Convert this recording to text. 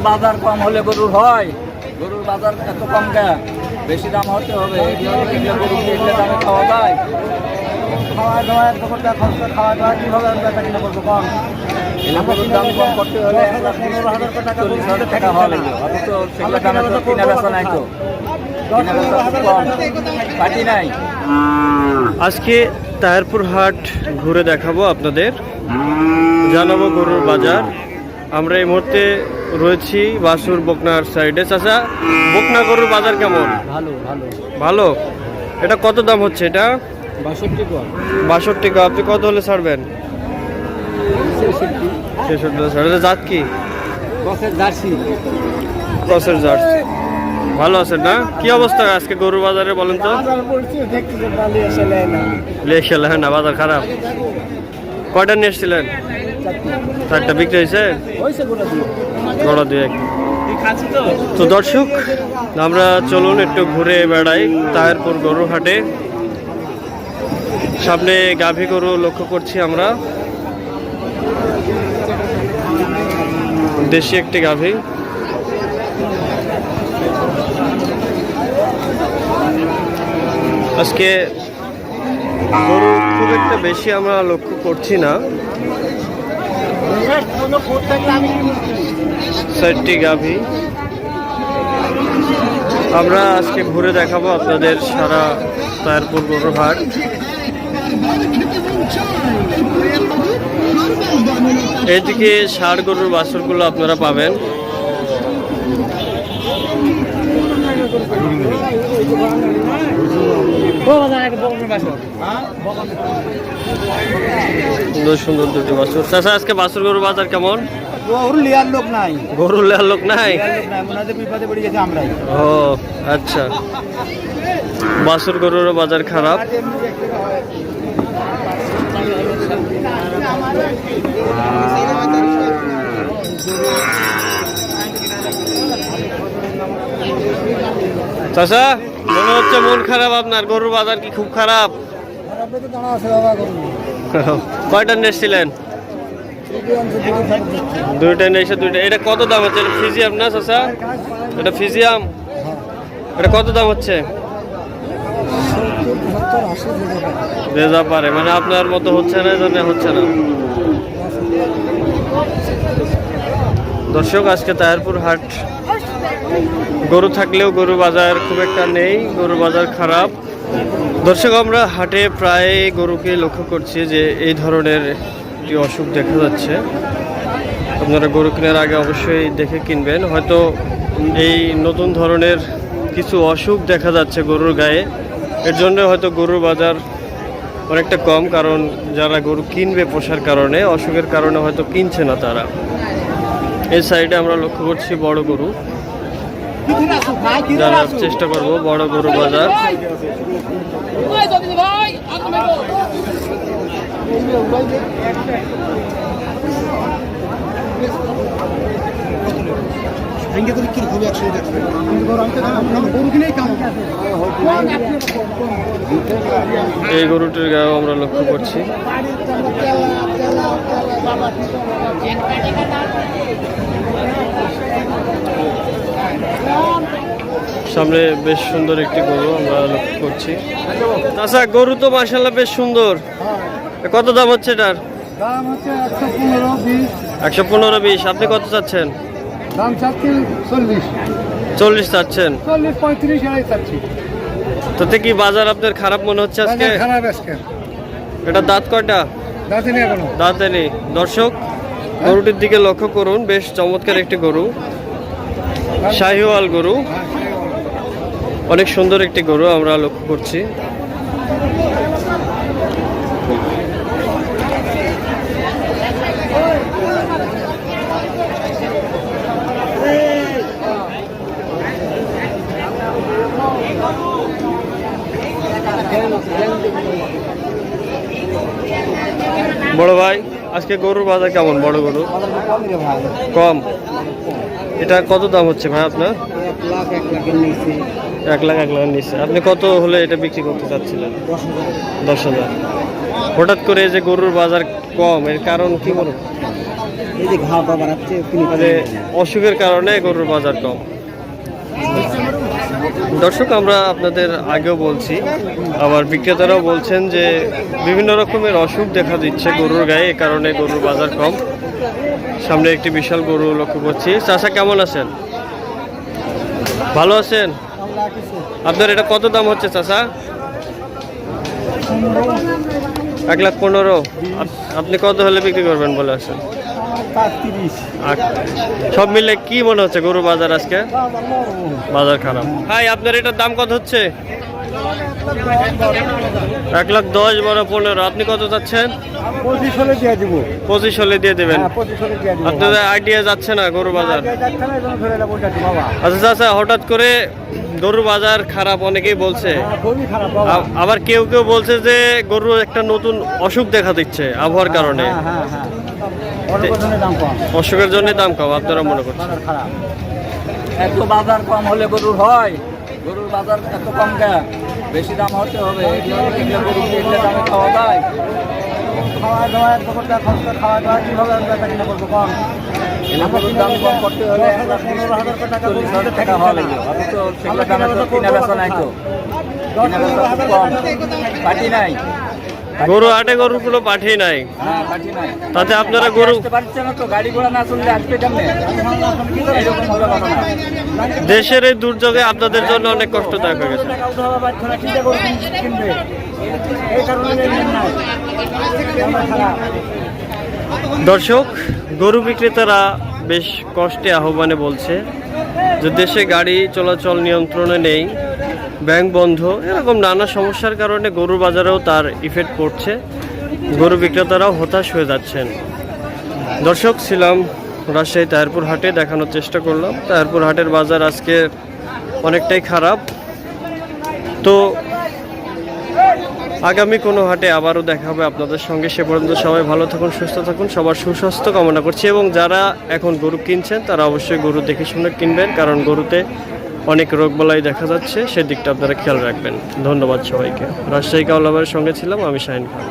বাজার কম হলে গরুর হয়? গরুর বাজার এত কম কে? বেশি দাম হতে হবে। গরু কিনলে দামে খাওয়া যায়? খাওয়া দাওয়া খাওয়া দাওয়া কীভাবে কিনে করবো কম? গরুর দাম কম করতে হলে 15,000 টাকা হওয়া লাগবে। অথচ সেগুলো দামে তো কিনা বেচা নাই, তো কিনা বেচা কম, পাটি নাই। আজকে তাহেরপুর হাট ঘুরে দেখাবো আপনাদের, জানাবো গরুর বাজার। আমরা এই মুহূর্তে রয়েছি বাসুর বকনার সাইডে। চাচা, বকনা গরুর বাজার কেমন? ভালো ভালো ভালো। এটা কত দাম হচ্ছে? এটা 62 টাকা। আপনি কত হলে ছাড়বেন? 66 জাত কি? ক্রসের জার্সি। ভালো আছেন না? কি অবস্থা আজকে গরুর বাজারে বলেন তো? না, বাজার খারাপ। কয়টা নিয়ে এসেছিলেন? 4টা বিক্রি হয়েছে? গোড়া 2-1। তো দর্শক, আমরা চলুন একটু ঘুরে বেড়াই তাহেরপুর গরু হাটে। সামনে গাভী গরু লক্ষ্য করছি আমরা, দেশি একটি গাভী। আজকে গরু খুব একটা বেশি আমরা লক্ষ্য করছি না। 4টি গাভী আমরা আজকে ঘুরে দেখাবো আপনাদের সারা তাহেরপুর গরুর হাট। এইদিকে ষাঁড় গরুর বাছুরগুলো আপনারা পাবেন। সুন্দর সুন্দর দুটি বাছুর। চাচা, আজকে বাছুর গরুর বাজার কেমন? গরু লিয়ার লোক নাই। গরু লেয়ার লোক নাই? বিপদে পড়ে গেছে আমরাই। ও আচ্ছা, বাছুর গরুর বাজার খারাপ। চাচা, মনে হচ্ছে মন খারাপ আপনার। গরুর বাজার কি খুব খারাপ? কয়টা নিয়েছিলেন? 2টা নিয়েছে। 2টা। এটা কত দাম হচ্ছে? ফিজিয়াম না চাচা? এটা ফিজিয়াম। এটা কত দাম হচ্ছে? বেজা পারে, মানে আপনার মতো হচ্ছে না, হচ্ছে না। দর্শক, আজকে তাহেরপুর হাট গরু থাকলেও গরু বাজার খুব একটা নেই, গরু বাজার খারাপ। দর্শক, আমরা হাটে প্রায় গরুকে লক্ষ্য করছি যে এই ধরনের একটি অসুখ দেখা যাচ্ছে। আপনারা গরু কেনার আগে অবশ্যই দেখে কিনবেন। হয়তো এই নতুন ধরনের কিছু অসুখ দেখা যাচ্ছে গরুর গায়ে, এর জন্য হয়তো গরুর বাজার অনেকটা কম। কারণ যারা গরু কিনবে পোষার কারণে, অসুখের কারণে হয়তো কিনছে না তারা। এই সাইডে আমরা লক্ষ্য করছি বড় গরু, জানার চেষ্টা করব বড় গরু বাজার। এই গরুটির গায়েও আমরা লক্ষ্য করছি। সামনে বেশ সুন্দর একটি গরু আমরা লক্ষ্য করছি। আচ্ছা, গরু তো মাশাআল্লাহ বেশ সুন্দর। কত দাম হচ্ছে এটার? দাম হচ্ছে 115-20। 115-20। আপনি কত চাচ্ছেন? দাম চাচ্ছি 40। 40 চাচ্ছেন? 40-35 এরাই চাচ্ছি। তাতে কি বাজার আপনার খারাপ মনে হচ্ছে আজকে? খারাপ আজকে। এটা দাঁত কয়টা? দাঁতে নেই এখনো। দাঁতে নেই। দর্শক, গরুটির দিকে লক্ষ্য করুন, বেশ চমৎকার একটি গরু, শাহিওয়াল গরু, অনেক সুন্দর একটি গরু আমরা লক্ষ্য করছি। বড় ভাই, আজকে গরুর বাজার কেমন? বড় গরু কম। এটা কত দাম হচ্ছে ভাই আপনার? 1 লাখ 1 লাখের নিচে। আপনি কত হলে এটা বিক্রি করতে চাচ্ছিলেন? 10,000। হঠাৎ করে যে গরুর বাজার কম, এর কারণ কি বলুন? এই যে ঘা পা বাড়াচ্ছে মানে অসুখের কারণে গরুর বাজার কম। দর্শক আমরা আপনাদের আগেও বলছি, আবার বিক্রেতারাও বলছেন যে বিভিন্ন রকমের অসুখ দেখা দিচ্ছে গরুর গায়ে, এ কারণে গরুর বাজার কম। সামনে একটি বিশাল গরু লক্ষ্য করছি। চাচা কেমন আছেন? ভালো আছেন? আপনার এটা কত দাম হচ্ছে চাচা? 1,15,000। আপনি কত হলে বিক্রি করবেন বলে আছেন? 38। সব মিলে কি মনে হচ্ছে গরু বাজার আজকে? বাজার খারাপ। ভাই আপনার এটার দাম কত হচ্ছে? 1,10,000 বড় 15। আপনি কত চাচ্ছেন? 25 হলে দিয়ে দিব। 25 হলে দিয়ে দেবেন। 25 হলে দিয়ে দিব। আপনাদের আইডিয়া যাচ্ছে না গরু বাজার? যাচ্ছে না, এজন্য ধরে এলাম ওইটা বাবা। আচ্ছা চাচা, হঠাৎ করে গরু বাজার খারাপ অনেকেই বলছে, খুবই খারাপ বাবা। আবার কেউ কেউ বলছে যে গরু একটা নতুন অসুখ দেখা দিচ্ছে আবহাওয়ার কারণে। হ্যাঁ অনেক দাম কম। অসুখের জন্য দাম কম আপনারা মনে করছেন? বাজার খারাপ। এত বাজার কম হলে গরুর হয়? গরুর বাজার এত কম কেন? বেশি দাম হতে হবে। এগুলো গরু এগুলো দামে খাওয়া দায়, খাওয়া দাওয়া এত করতে খরচা, খাওয়া দাওয়া কীভাবে আমি বেচা কিনা করবো কম? গরুর দাম কম করতে হলে 15,000 টাকা 40,000 টাকা হওয়া লাগবে। অথচ সেগুলো দামে তো কিনা বেচা নাই, তো কিনা বেচা খুব কম। পাটি নাই, গরু হাটে গরুগুলো পাঠিয়ে নাই, হ্যাঁ পাটি নাই। তাতে আপনারা গরু আসতে পারছে না, তো গাড়ি ঘোড়া না চললে আসবে কেমনে? এরকম হলে কথা না। দেশের এই দুর্যোগে আপনাদের জন্য অনেক কষ্টদায়ক হয়ে গেছে। দর্শক, গরু বিক্রেতারা বেশ কষ্টে আহ্বানে বলছে যে দেশে গাড়ি চলাচল নিয়ন্ত্রণে নেই, ব্যাংক বন্ধ, এরকম নানা সমস্যার কারণে গরুর বাজারেও তার ইফেক্ট পড়ছে। গরু বিক্রেতারাও হতাশ হয়ে যাচ্ছেন। দর্শক, ছিলাম রাজশাহী তাহিরপুর হাটে, দেখানোর চেষ্টা করলাম তাহিরপুর হাটের বাজার আজকে অনেকটাই খারাপ। তো আগামী কোনো হাটে আবারও দেখা হবে আপনাদের সঙ্গে। সে পর্যন্ত সবাই ভালো থাকুন, সুস্থ থাকুন, সবার সুস্বাস্থ্য কামনা করছি। এবং যারা এখন গরু কিনছেন তারা অবশ্যই গরু দেখে শুনে কিনবেন, কারণ গরুতে অনেক রোগবালাই দেখা যাচ্ছে, সেদিকটা আপনারা খেয়াল রাখবেন। ধন্যবাদ সবাইকে। রাজশাহী কাউলাবারের সঙ্গে ছিলাম আমি শাহিন খান।